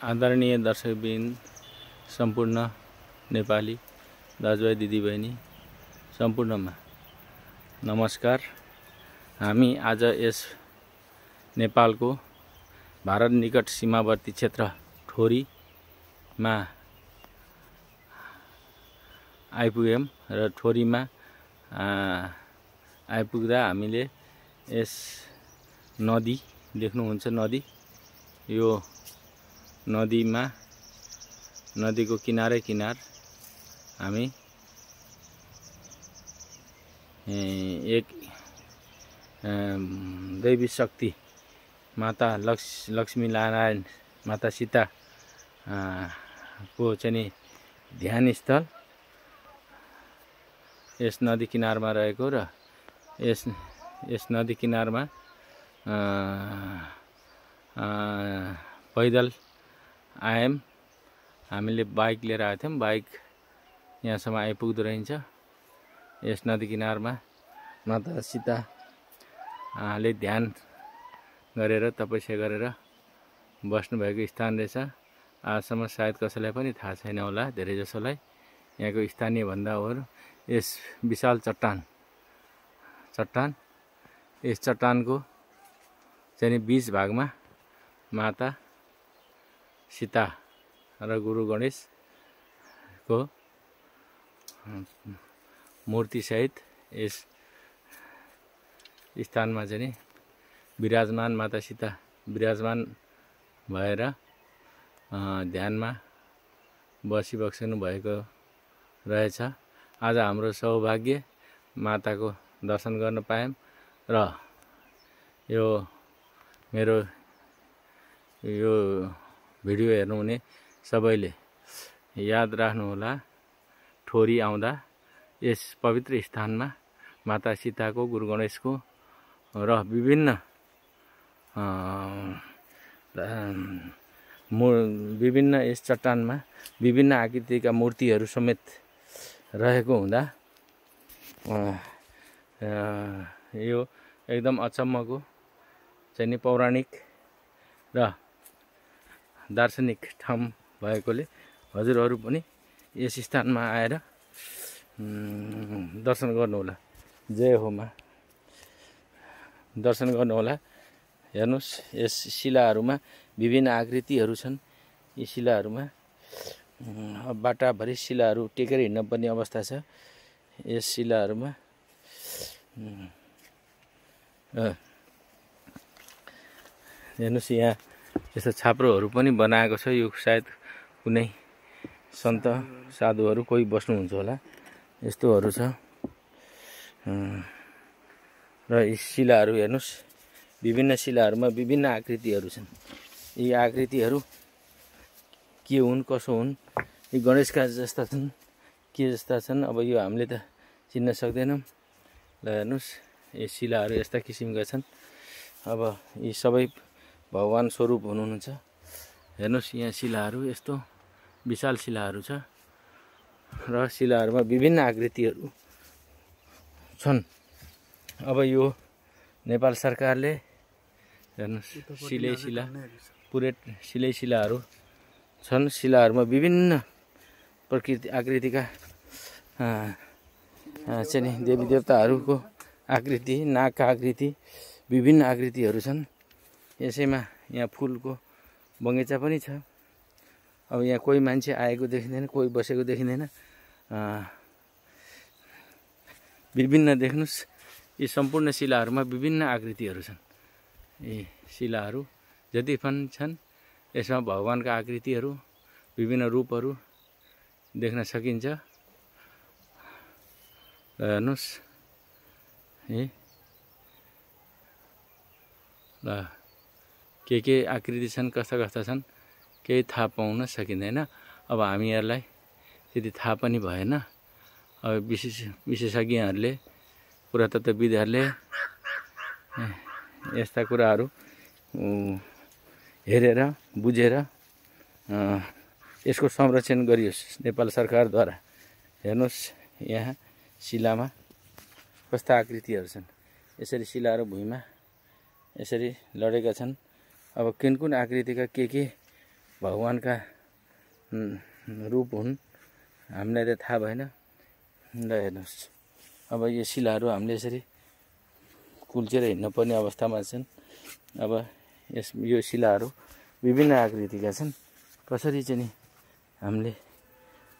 आदरणीय दर्शकवृन्द, सम्पूर्ण नेपाली दाजुभाइ दिदीबहिनी सम्पूर्णमा नमस्कार। हामी आज यस नेपालको भारत निकट सीमावर्ती क्षेत्र ठोरीमा आइपुग्यौं र ठोरीमा आइपुग्दा हामीले यस नदी देख्नुहुन्छ। यो नदीमा नदीको किनारै किनार हामी एक दैवी शक्ति माता लक्ष्मी नारायण माता सीता को चाहिँ ध्यान स्थल यस नदी किनारमा रहेको र यस नदी किनारमा पैदल आयौं। हामीले बाइक लिएर आएको थियौं। बाइक यहाँसम्म आइपुग्दो रहेछ। यस नदी किनारमा माता सीताले ध्यान गरेर तपस्या गरेर बस्नुभएको स्थान रहेछ। आजसम्म सायद कसैलाई पनि थाहा छैन होला, धेरै जसोलाई। यहाँको स्थानीय भन्दा अरू यस विशाल चट्टान यस चट्टानको चाहिँ बीच भागमा माता सीता र गुरु गणेशको मूर्ति सहित यस स्थानमा चाहिँ विराजमान माता सीता विराजमान भएर ध्यानमा बसिबक्सनु भएको रहेछ। आज हाम्रो सौभाग्य माताको दर्शन गर्न पायौं र यो मेरो यो भिडियो हेर्नुहुने सबैले याद राख्नुहोला, ठोरी आउँदा यस पवित्र स्थानमा माता सीताको, गुरु गणेशको र विभिन्न यस चट्टानमा विभिन्न आकृतिका मूर्तिहरू समेत रहेको हुँदा यो एकदम अचम्मको चाहिँ पौराणिक र दार्शनिक ठाउँ भएकोले हजुरहरू पनि यस स्थानमा आएर दर्शन गर्नुहोला। जय होमा दर्शन गर्नुहोला। हेर्नुस्, यस शिलाहरूमा विभिन्न आकृतिहरू छन्। यी शिलाहरूमा बाटाभरि शिलाहरू टेकेर हिँड्न पर्ने अवस्था छ। यस शिलाहरूमा हेर्नुस्, यहाँ यस्तो छाप्रोहरू पनि बनाएको छ। यो सायद कुनै सन्त साधुहरू कोही बस्नुहुन्छ होला, यस्तोहरू छ। र यी शिलाहरू हेर्नुस्, विभिन्न शिलाहरूमा विभिन्न आकृतिहरू छन्। यी आकृतिहरू के हुन्, कसो हुन्, यी गणेशका जस्ता छन् के जस्ता छन्, अब यो हामीले त चिन्न सक्दैनौँ। ल हेर्नुस्, यी शिलाहरू यस्ता किसिमका छन्। अब यी सबै भगवान स्वरूप हुनुहुन्छ। हेर्नुस्, यहाँ शिलाहरू यस्तो विशाल शिलाहरू छ र शिलाहरूमा विभिन्न आकृतिहरू छन्। अब यो नेपाल सरकारले हेर्नुस्, पुरै सिलै शिलाहरू छन्। शिलाहरूमा विभिन्न प्रकृति आकृतिका चाहिँ देवी देवताहरूको आकृति, नागका आकृति, विभिन्न आकृतिहरू छन्। यसैमा यहाँ फुलको बगैँचा पनि छ। अब यहाँ कोही मान्छे आएको देखिँदैन, कोही बसेको देखिँदैन। विभिन्न देख्नुस्, यी सम्पूर्ण शिलाहरूमा विभिन्न आकृतिहरू छन्। यी शिलाहरू जति पनि छन्, यसमा भगवानका आकृतिहरू, विभिन्न रूपहरू देख्न सकिन्छ। हेर्नुस्, ल के आकृति छन्, कस्ता कस्ता छन्, केही थाहा पाउन सकिँदैन। अब हामीहरूलाई त्यति थाहा पनि भएन। अब विशेषज्ञहरूले, पुरातत्त्वविदहरूले यस्ता कुराहरू हेरेर बुझेर यसको संरक्षण गरियोस् नेपाल सरकारद्वारा। हेर्नुस्, यहाँ शिलामा कस्ता आकृतिहरू छन्। यसरी शिलाहरू भुइँमा यसरी लडेका छन्। अब कुन कुन आकृतिका के भगवानका रूप हुन् हामीलाई त थाहा भएन। ल हेर्नुहोस्, अब यो शिलाहरू हामीले यसरी कुल्चेर हिँड्नुपर्ने अवस्थामा छन्। अब यो शिलाहरू विभिन्न आकृतिका छन्। कसरी चाहिँ नि हामीले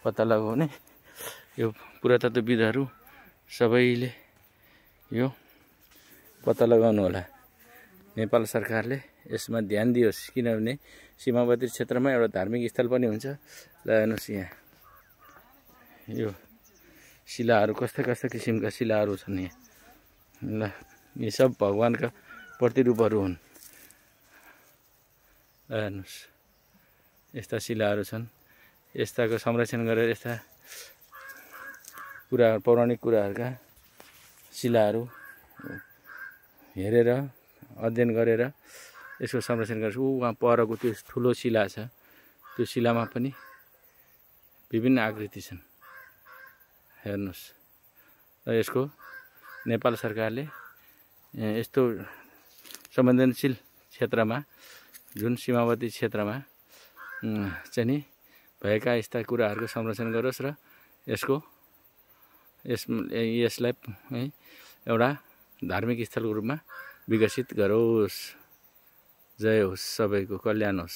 पत्ता लगाउने, यो पुरातत्त्वविदहरू सबैले यो पत्ता लगाउनु होला। नेपाल सरकारले यसमा ध्यान दियोस्, किनभने सीमावर्ती क्षेत्रमा एउटा धार्मिक स्थल पनि हुन्छ। ल हेर्नुहोस्, यहाँ यो शिलाहरू कस्ता कस्ता किसिमका शिलाहरू छन् यहाँ। ल यी सब भगवानका प्रतिरूपहरू हुन्। ल हेर्नुहोस्, यस्ता शिलाहरू छन्। यस्ताको संरक्षण गरेर यस्ता कुराहरू, पौराणिक कुराहरूका शिलाहरू हेरेर अध्ययन गरेर यसको संरक्षण गर्छ। वहाँ परको त्यो ठुलो शिला छ, त्यो शिलामा पनि विभिन्न आकृति छन्। हेर्नुहोस्, र यसको नेपाल सरकारले यस्तो संवेदनशील क्षेत्रमा, जुन सीमावर्ती क्षेत्रमा चाहिँ नि भएका यस्ता कुराहरूको संरक्षण गरोस् र यसलाई एउटा धार्मिक स्थलको रूपमा विकसित गरोस्। जय होस्, सबैको कल्याण होस्।